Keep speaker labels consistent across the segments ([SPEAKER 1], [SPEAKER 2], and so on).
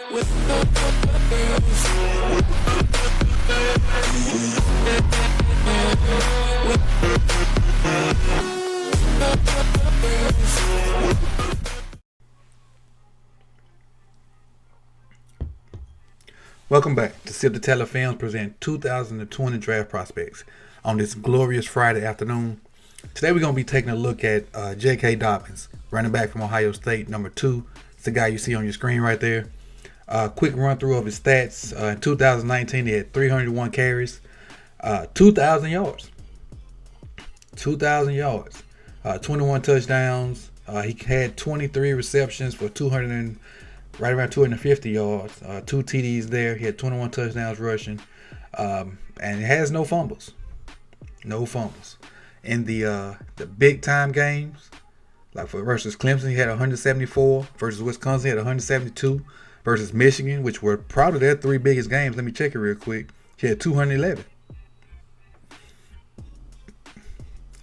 [SPEAKER 1] Welcome back to Sip the Teller Films present 2020 Draft Prospects on this glorious Friday afternoon. Today we're going to be taking a look at J.K. Dobbins, running back from Ohio State, number 2. It's the guy you see on your screen right there. Quick run through of his stats. In 2019, he had 301 carries, 2,000 yards. 2,000 yards. 21 touchdowns. He had 23 receptions for right around 250 yards, 2 TDs there. He had 21 touchdowns rushing, and it has no fumbles. No fumbles. In the big time games, like for versus Clemson, he had 174. Versus Wisconsin, he had 172. Versus Michigan, which were probably their 3 biggest games. Let me check it real quick. He had 211.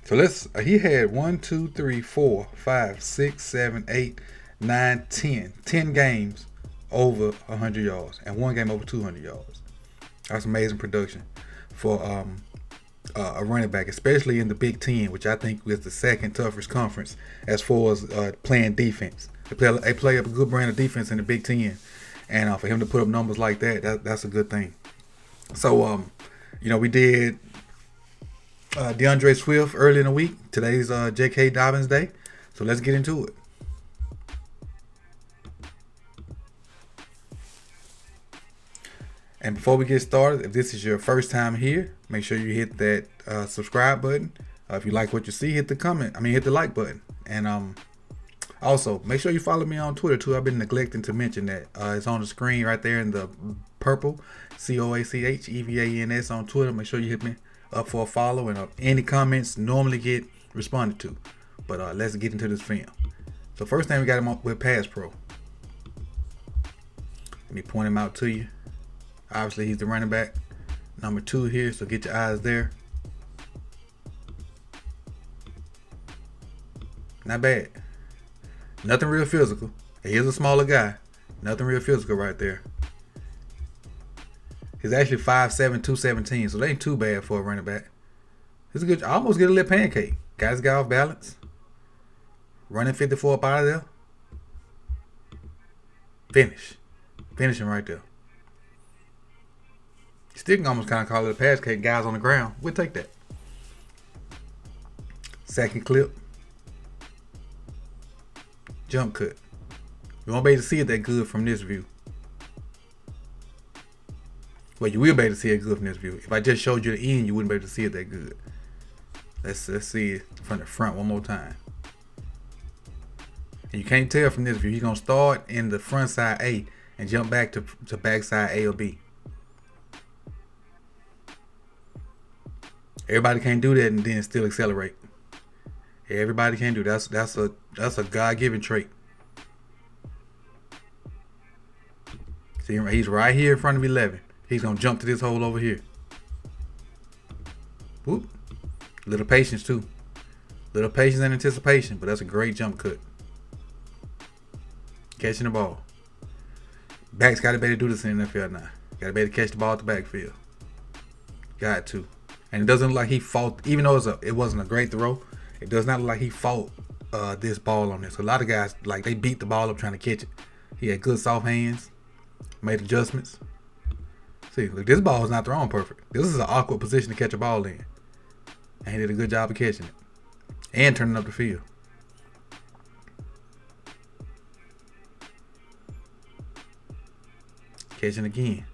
[SPEAKER 1] So he had 1, 2, 3, 4, 5, 6, 7, 8, 9, 10. 10 games over 100 yards and 1 game over 200 yards. That's amazing production for a running back, especially in the Big Ten, which I think was the second toughest conference as far as playing defense. They play up a good brand of defense in the Big Ten, and for him to put up numbers like that's a good thing. So, we did DeAndre Swift early in the week. Today's J.K. Dobbins Day, so let's get into it. And before we get started, if this is your first time here, make sure you hit that subscribe button. If you like what you see, hit the like button. And also, make sure you follow me on Twitter too. I've been neglecting to mention that. It's on the screen right there in the purple, COACHEVANS on Twitter. Make sure you hit me up for a follow, and any comments normally get responded to. But let's get into this film. So first thing, we got him with Pass Pro. Let me point him out to you. Obviously, he's the running back, number 2 here, so get your eyes there. Not bad. Nothing real physical. He is a smaller guy. Nothing real physical right there. He's actually 5'7", 217, so that ain't too bad for a running back. It's a good. I almost get a little pancake. Guys got off balance. Running 54 up out of there. Finishing right there. Still can almost kind of call it a pass cake. Guys on the ground. We'll take that. Second clip. Jump cut. You won't be able to see it that good from this view. Well, you will be able to see it good from this view. If I just showed you the end, you wouldn't be able to see it that good. Let's see it from the front one more time. And you can't tell from this view. He's going to start in the front side A and jump back to back side A or B. Everybody can't do that and then still accelerate. Everybody can't do that. That's a God-given trait. See, he's right here in front of 11. He's gonna jump to this hole over here. Whoop. Little patience too. Little patience and anticipation, but that's a great jump cut. Catching the ball. Backs got to be able to do this in the NFL now. Got to be able to catch the ball at the backfield. Got to. And it doesn't look like he fought, even though it wasn't a great throw, it does not look like he fought this ball on this. A lot of guys, they beat the ball up trying to catch it. He had good soft hands, made adjustments. See, look, this ball is not thrown perfect. This is an awkward position to catch a ball in. And he did a good job of catching it. And turning up the field. Catching again.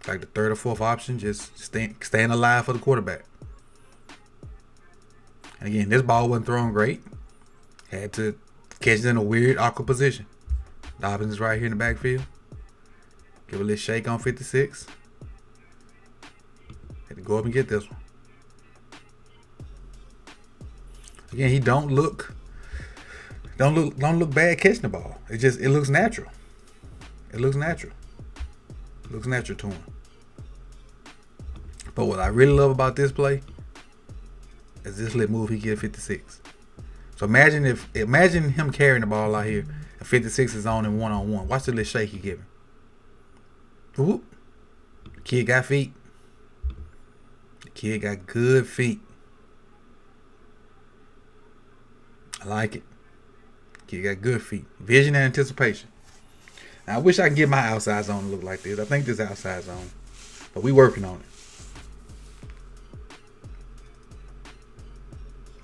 [SPEAKER 1] Like the third or fourth option, just staying alive for the quarterback. And again, this ball wasn't thrown great. Had to catch it in a weird, awkward position. Dobbins is right here in the backfield. Give a little shake on 56. Had to go up and get this one. Again, he don't look bad catching the ball. It looks natural. It looks natural. It looks natural to him. But what I really love about this play is this little move he get 56. So imagine him carrying the ball out here and 56 is on in one-on-one. Watch the little shake he giving. Whoop. The kid got feet. The kid got good feet. I like it. The kid got good feet. Vision and anticipation. Now, I wish I could get my outside zone to look like this. I think this outside zone. But we working on it.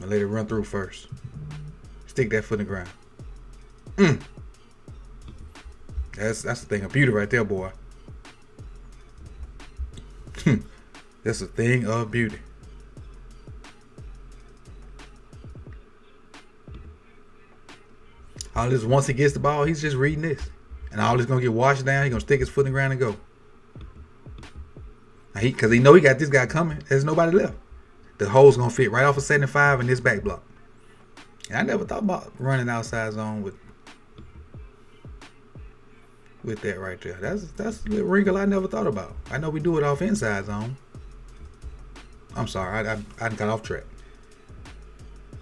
[SPEAKER 1] I'll let it run through first. Stick that foot in the ground. That's the thing of beauty right there, boy. That's a thing of beauty. All this, once he gets the ball, he's just reading this. And all this gonna get washed down. He's gonna stick his foot in the ground and go. Because he know he got this guy coming. There's nobody left. The hole's gonna fit right off of 75 in this back block. And I never thought about running outside zone with that right there. That's a little wrinkle I never thought about. I know we do it off inside zone. I'm sorry, I got off track.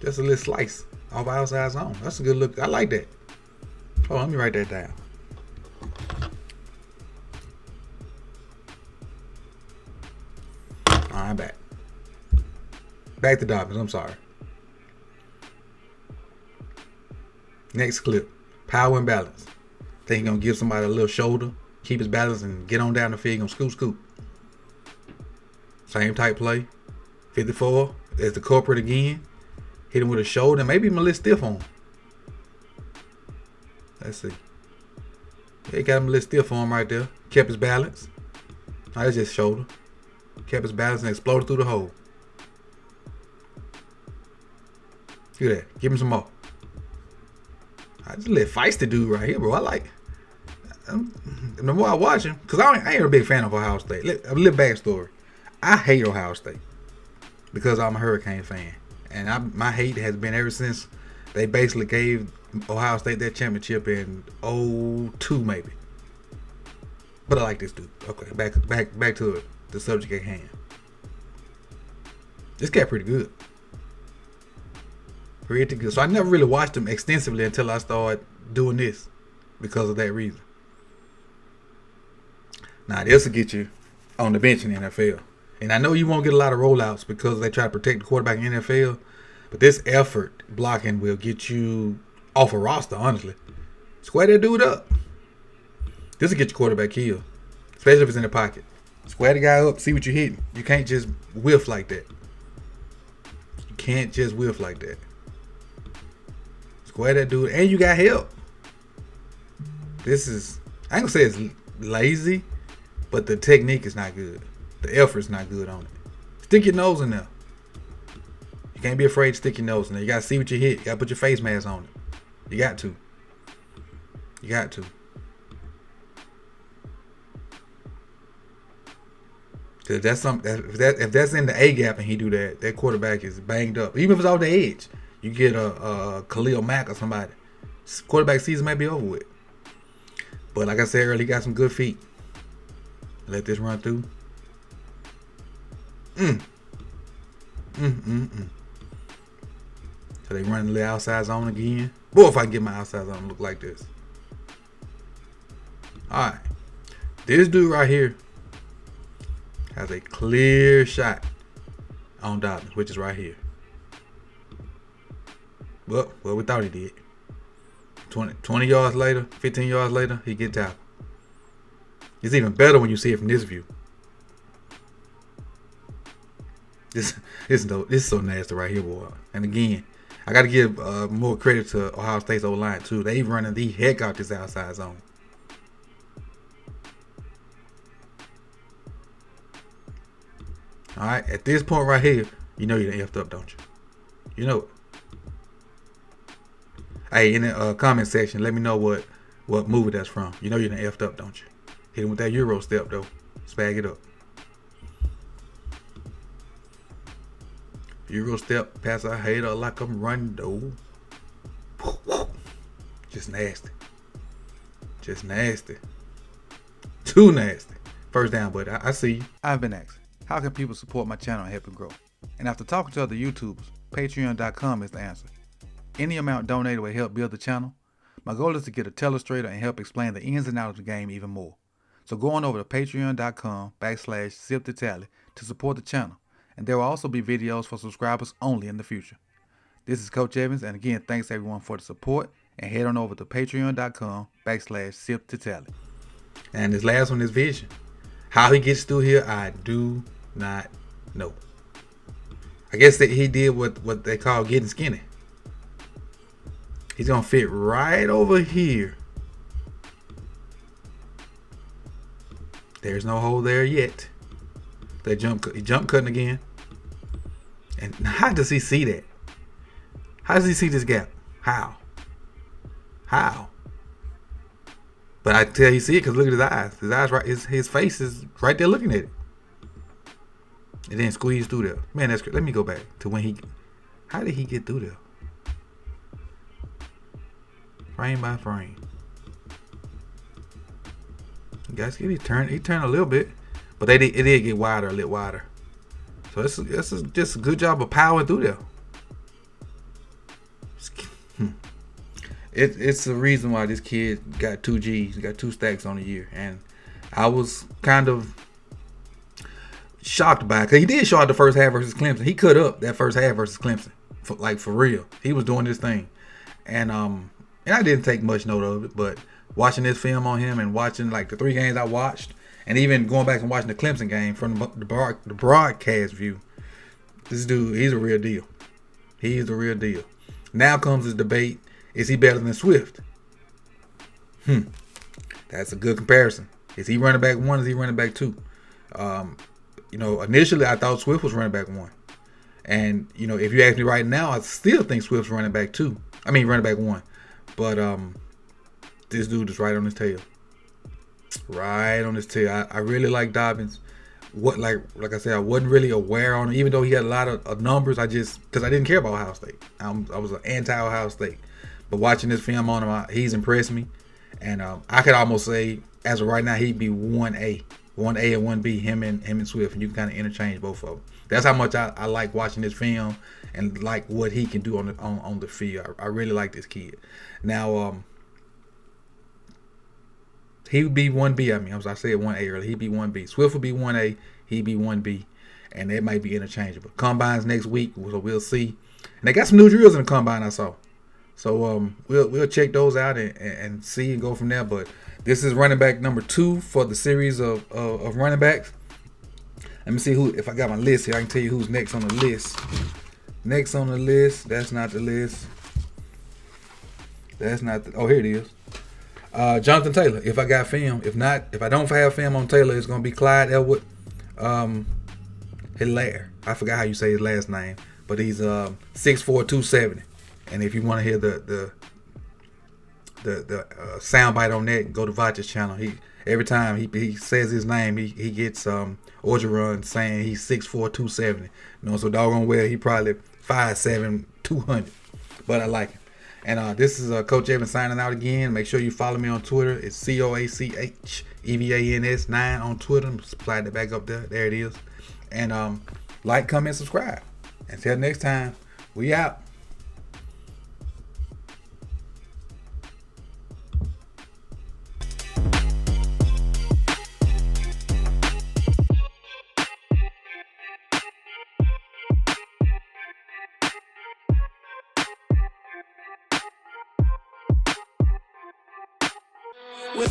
[SPEAKER 1] Just a little slice off outside zone. That's a good look. I like that. Oh, let me write that down. All right, I'm back. Back to Dobbins. I'm sorry. Next clip. Power and balance. Think he's going to give somebody a little shoulder, keep his balance, and get on down the field. He's going to scoot. Same type play. 54. There's the culprit again. Hit him with a shoulder. Maybe even a little stiff on him. Let's see. They got him a little stiff on him right there. Kept his balance. Now that's just shoulder. Kept his balance and exploded through the hole. Look at that. Give him some more. I just let feisty dude right here, bro. I like. The more I watch him, because I ain't a big fan of Ohio State. A little backstory. I hate Ohio State because I'm a Hurricane fan, and my hate has been ever since they basically gave Ohio State that championship in 2002 maybe. But I like this dude. Okay, back to it. The subject at hand. This guy pretty good. Pretty good. So I never really watched him extensively until I started doing this because of that reason. Now this will get you on the bench in the NFL. And I know you won't get a lot of rollouts because they try to protect the quarterback in the NFL. But this effort blocking will get you off a roster, honestly. Square that dude up. This will get your quarterback killed. Especially if it's in the pocket. Square the guy up, see what you're hitting. You can't just whiff like that. You can't just whiff like that. Square that dude, and you got help. This is, I ain't gonna say it's lazy, but the technique is not good. The effort's not good on it. Stick your nose in there. You can't be afraid to stick your nose in there. You gotta see what you hit. You gotta put your face mask on it. You got to. You got to. Cause that's something. If that's in the A gap and he do that, that quarterback is banged up. Even if it's off the edge, you get a Khalil Mack or somebody. Quarterback season might be over with. But like I said earlier, he got some good feet. Let this run through. So they run the outside zone again. Boy, if I can get my outside zone to look like this. Alright. This dude right here has a clear shot on Dobbins, which is right here. Well, we thought he did. 20 yards later, 15 yards later, he gets out. It's even better when you see it from this view. This is so nasty right here, boy. And again, I got to give more credit to Ohio State's O-line, too. They running the heck out this outside zone. All right, at this point right here, you know you're effed up, don't you? You know it. Hey, in the comment section, let me know what movie that's from. You know you're effed up, don't you? Hit him with that Euro step, though. Spag it up. Euro step, pass a hater like I'm running, though. Just nasty. Just nasty. Too nasty. First down, buddy. I see you. I've been asked, how can people support my channel and help it grow? And after talking to other YouTubers, Patreon.com is the answer. Any amount donated will help build the channel, My goal is to get a telestrator and help explain the ins and outs of the game even more. So go on over to patreon.com/sip2tally to support the channel, and there will also be videos for subscribers only in the future. This is Coach Evans, and again, thanks everyone for the support, and head on over to patreon.com/sip2tally. And this last one is vision. How he gets through here, I do not know. I guess that he did what they call getting skinny. He's gonna fit right over here. There's no hole there yet. That jump cutting again. And how does he see that? How does he see this gap? How? But I tell you, see it because look at his eyes. His eyes right. His face is right there looking at it. And then squeeze through there. Man, that's great. Let me go back to when he. How did he get through there? Frame by frame. You guys, he turned a little bit, but it did get wider, a little wider. So this is just a good job of powering through there. It's the reason why this kid got 2 G's, got 2 stacks on the year, and I was kind of shocked by it because he did show out the first half versus Clemson. He cut up that first half versus Clemson, for real. He was doing this thing, and I didn't take much note of it, but watching this film on him and watching like the 3 games I watched, and even going back and watching the Clemson game from the broadcast view, this dude, he's a real deal. He's the real deal. Now comes the debate. Is he better than Swift? That's a good comparison. Is he running back 1? Is he running back 2? Initially I thought Swift was running back 1. And, if you ask me right now, I still think Swift's running back 2. I mean, running back 1. But this dude is right on his tail. Right on his tail. I really like Dobbins. Like I said, I wasn't really aware on him, even though he had a lot of numbers. Because I didn't care about Ohio State. I was an anti-Ohio State. But watching this film on him, he's impressed me. And I could almost say, as of right now, he'd be 1A and 1B, him and Swift, and you can kind of interchange both of them. That's how much I like watching this film and like what he can do on the field. I really like this kid. Now, he would be 1B. I said 1A earlier. He'd be 1B. Swift would be 1A. He'd be 1B, and it might be interchangeable. Combines next week, so we'll see. And they got some new drills in the combine I saw. So we'll check those out and see and go from there. But this is running back number 2 for the series of running backs. Let me see if I got my list here. I can tell you who's next on the list. Next on the list, that's not the list. Oh, here it is. Jonathan Taylor. If I got film, if I don't have film on Taylor, it's gonna be Clyde Elwood Hilaire. I forgot how you say his last name, but he's 6'4", 270. And if you want to hear the soundbite on that, go to Vacha's channel. Every time he says his name, he gets Orgeron saying he's 6'4", 270. So doggone well he probably 5'7", 200. But I like him. And this is Coach Evans signing out again. Make sure you follow me on Twitter. It's COACHEVANS 9 on Twitter. Slide it back up there. There it is. And like, comment, subscribe. Until next time, we out. With